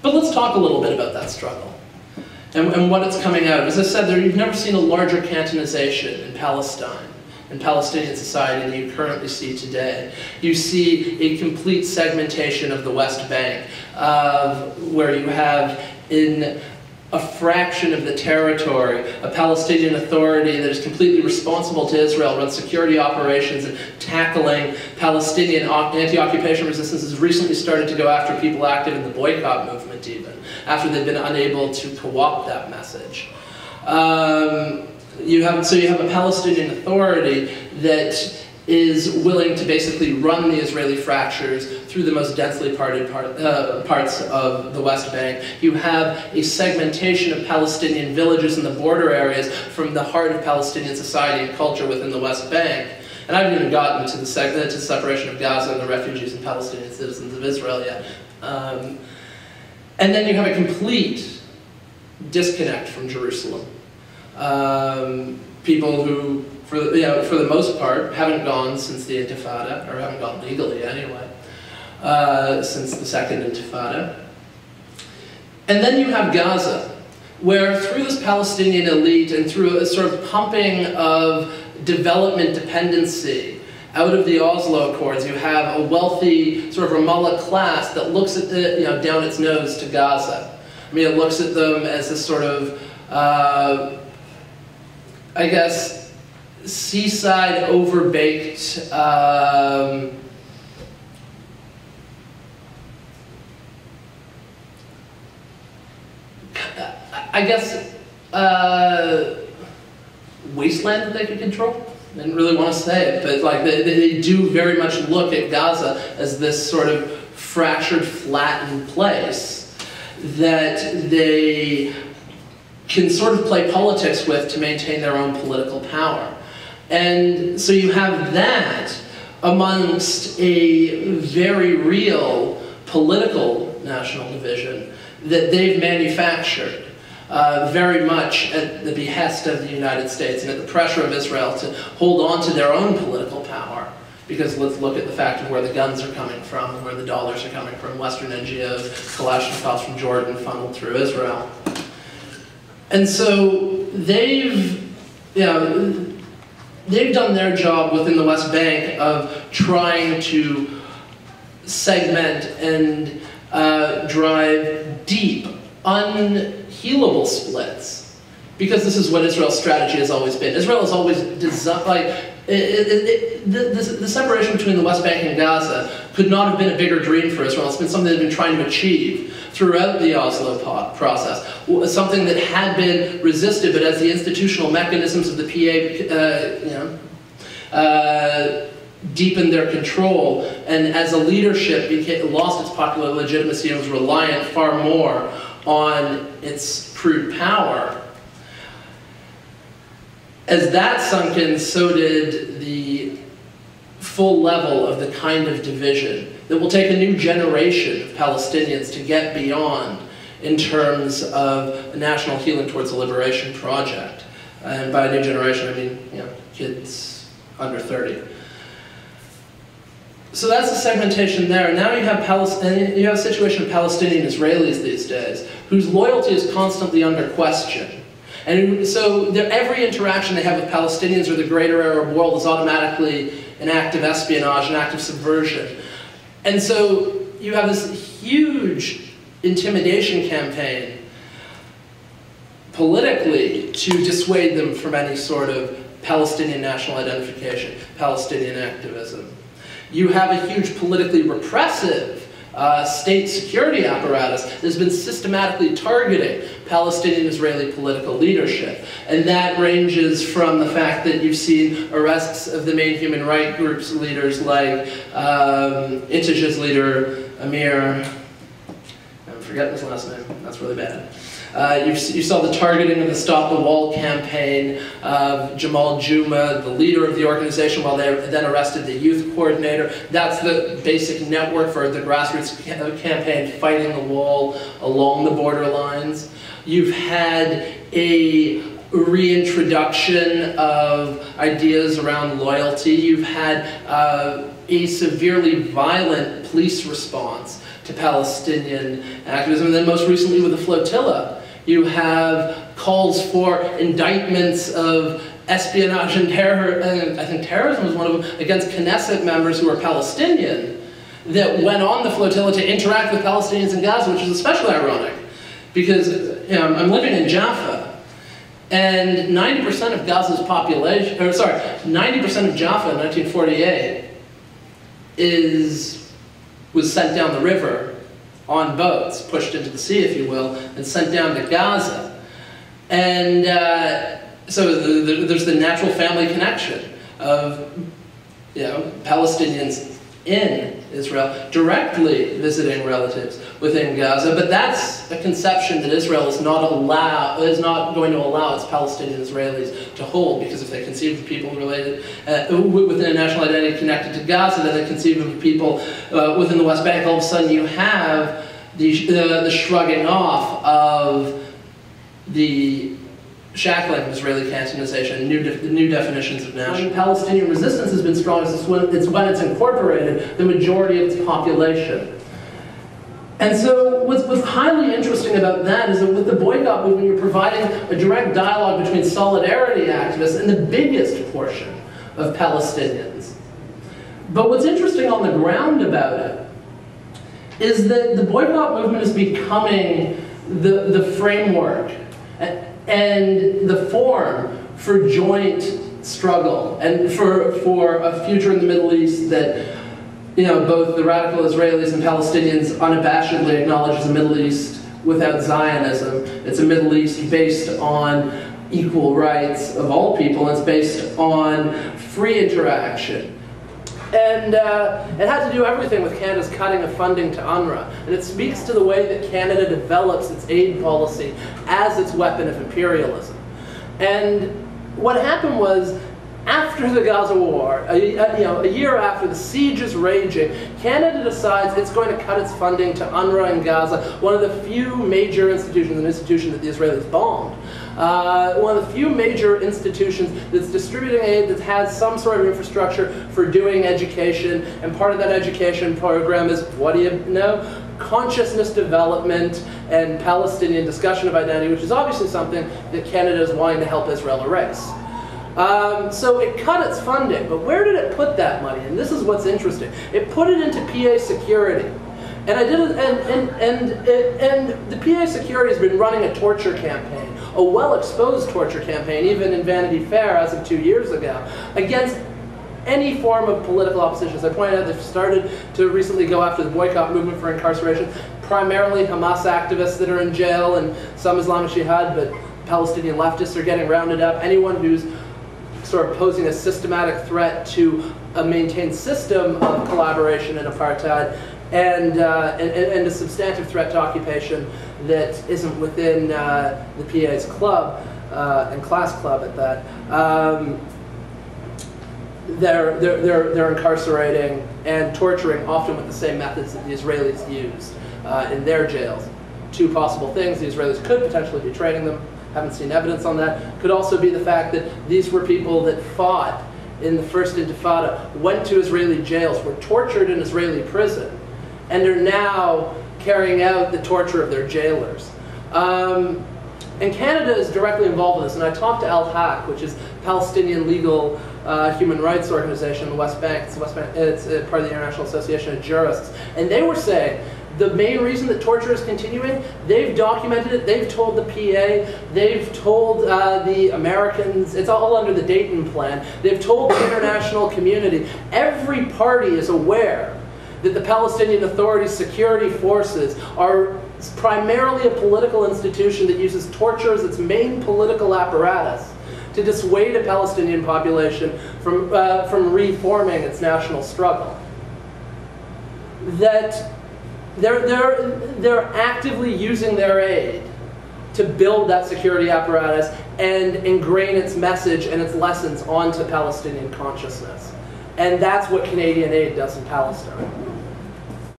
But let's talk a little bit about that struggle and what it's coming out of. As I said, you've never seen a larger cantonization in Palestine, in Palestinian society, than you currently see today. You see a complete segmentation of the West Bank, where you have in a fraction of the territory a Palestinian Authority that is completely responsible to Israel, runs security operations and tackling Palestinian anti-occupation resistance, has recently started to go after people active in the boycott movement even, after they've been unable to co-opt that message. So you have a Palestinian Authority that is willing to basically run the Israeli fractures through the most densely parted parts of the West Bank. You have a segmentation of Palestinian villages in the border areas from the heart of Palestinian society and culture within the West Bank. And I haven't even gotten to the separation of Gaza and the refugees and Palestinian citizens of Israel yet. And then you have a complete disconnect from Jerusalem. People who, for the most part, haven't gone since the Intifada, or haven't gone legally anyway, since the Second Intifada. And then you have Gaza, where through this Palestinian elite and through a sort of pumping of development dependency out of the Oslo Accords, you have a wealthy sort of Ramallah class that looks at down its nose to Gaza. I mean, it looks at them as this sort of, I guess, seaside, overbaked, I guess, wasteland that they could control. I didn't really want to say it, but like they do very much look at Gaza as this sort of fractured, flattened place that they can sort of play politics with to maintain their own political power. And so you have that amongst a very real political national division that they've manufactured very much at the behest of the United States and at the pressure of Israel to hold on to their own political power. Because let's look at the fact of where the guns are coming from and where the dollars are coming from. Western NGOs, Kalashnikovs from Jordan funneled through Israel. And so they've done their job within the West Bank of trying to segment and drive deep, unhealable splits. Because this is what Israel's strategy has always been. Israel has always designed, the separation between the West Bank and Gaza could not have been a bigger dream for Israel. It's been something they've been trying to achieve throughout the Oslo process. Something that had been resisted, but as the institutional mechanisms of the PA deepened their control, and as a leadership lost its popular legitimacy and was reliant far more on its crude power, as that sunk in, so did the full level of the kind of division that will take a new generation of Palestinians to get beyond in terms of a national healing towards a liberation project. And by a new generation, I mean, kids under 30. So that's the segmentation there. Now you have a situation of Palestinian Israelis these days, whose loyalty is constantly under question. And so every interaction they have with Palestinians or the greater Arab world is automatically an act of espionage, an act of subversion. And so you have this huge intimidation campaign politically to dissuade them from any sort of Palestinian national identification, Palestinian activism. You have a huge politically repressive state security apparatus that has been systematically targeting Palestinian-Israeli political leadership. And that ranges from the fact that you've seen arrests of the main human rights groups leaders like Intij's leader, Amir, I'm forgetting his last name, that's really bad. You saw the targeting of the Stop the Wall campaign of Jamal Juma, the leader of the organization, while they then arrested the youth coordinator. That's the basic network for the grassroots campaign fighting the wall along the border lines. You've had a reintroduction of ideas around loyalty. You've had a severely violent police response to Palestinian activism. And then most recently with the flotilla, you have calls for indictments of espionage and terror, and I think terrorism was one of them, against Knesset members who are Palestinian that went on the flotilla to interact with Palestinians in Gaza, which is especially ironic because I'm living in Jaffa, and 90% of Gaza's population, 90% of Jaffa in 1948 was sent down the river on boats, pushed into the sea, if you will, and sent down to Gaza. And so there's the natural family connection of Palestinians in Israel directly visiting relatives within Gaza, but that's a conception that Israel is not going to allow its Palestinian Israelis to hold, because if they conceive of people related within a national identity connected to Gaza, then they conceive of people within the West Bank, all of a sudden you have the shrugging off of the shackling of Israeli cantonization, new definitions of national. When Palestinian resistance has been strongest, it's when it's incorporated the majority of its population. And so what's highly interesting about that is that with the boycott movement, you're providing a direct dialogue between solidarity activists and the biggest portion of Palestinians. But what's interesting on the ground about it is that the boycott movement is becoming the framework and the form for joint struggle and for a future in the Middle East that both the radical Israelis and Palestinians unabashedly acknowledge as a Middle East without Zionism. It's a Middle East based on equal rights of all people. It's based on free interaction. And it had to do everything with Canada's cutting of funding to UNRWA. And it speaks to the way that Canada develops its aid policy as its weapon of imperialism. And what happened was, after the Gaza war, a year after the siege is raging, Canada decides it's going to cut its funding to UNRWA in Gaza, one of the few major institutions, an institution that the Israelis bombed. One of the few major institutions that's distributing aid that has some sort of infrastructure for doing education, and part of that education program is, what do you know? Consciousness development and Palestinian discussion of identity, which is obviously something that Canada is wanting to help Israel erase. So it cut its funding, but where did it put that money? And this is what's interesting. It put it into PA security. And the PA security has been running a torture campaign, a well-exposed torture campaign, even in Vanity Fair as of 2 years ago, against any form of political opposition. As I pointed out, they've started to recently go after the boycott movement for incarceration, primarily Hamas activists that are in jail and some Islamic Jihad, but Palestinian leftists are getting rounded up. Anyone who's sort of posing a systematic threat to a maintained system of collaboration and apartheid, and a substantive threat to occupation that isn't within the PA's club, and class club at that. They're incarcerating and torturing, often with the same methods that the Israelis used in their jails. Two possible things: the Israelis could potentially be training them. Haven't seen evidence on that. Could also be the fact that these were people that fought in the first Intifada, went to Israeli jails, were tortured in Israeli prison, and are now carrying out the torture of their jailers. And Canada is directly involved in this, and I talked to Al-Haq, which is Palestinian legal human rights organization in the West Bank. It's part of the International Association of Jurists, and they were saying the main reason that torture is continuing, they've documented it, they've told the PA, they've told the Americans, it's all under the Dayton Plan, they've told the international community. Every party is aware that the Palestinian Authority's security forces are primarily a political institution that uses torture as its main political apparatus to dissuade a Palestinian population from reforming its national struggle. That they're actively using their aid to build that security apparatus and ingrain its message and its lessons onto Palestinian consciousness. And that's what Canadian aid does in Palestine.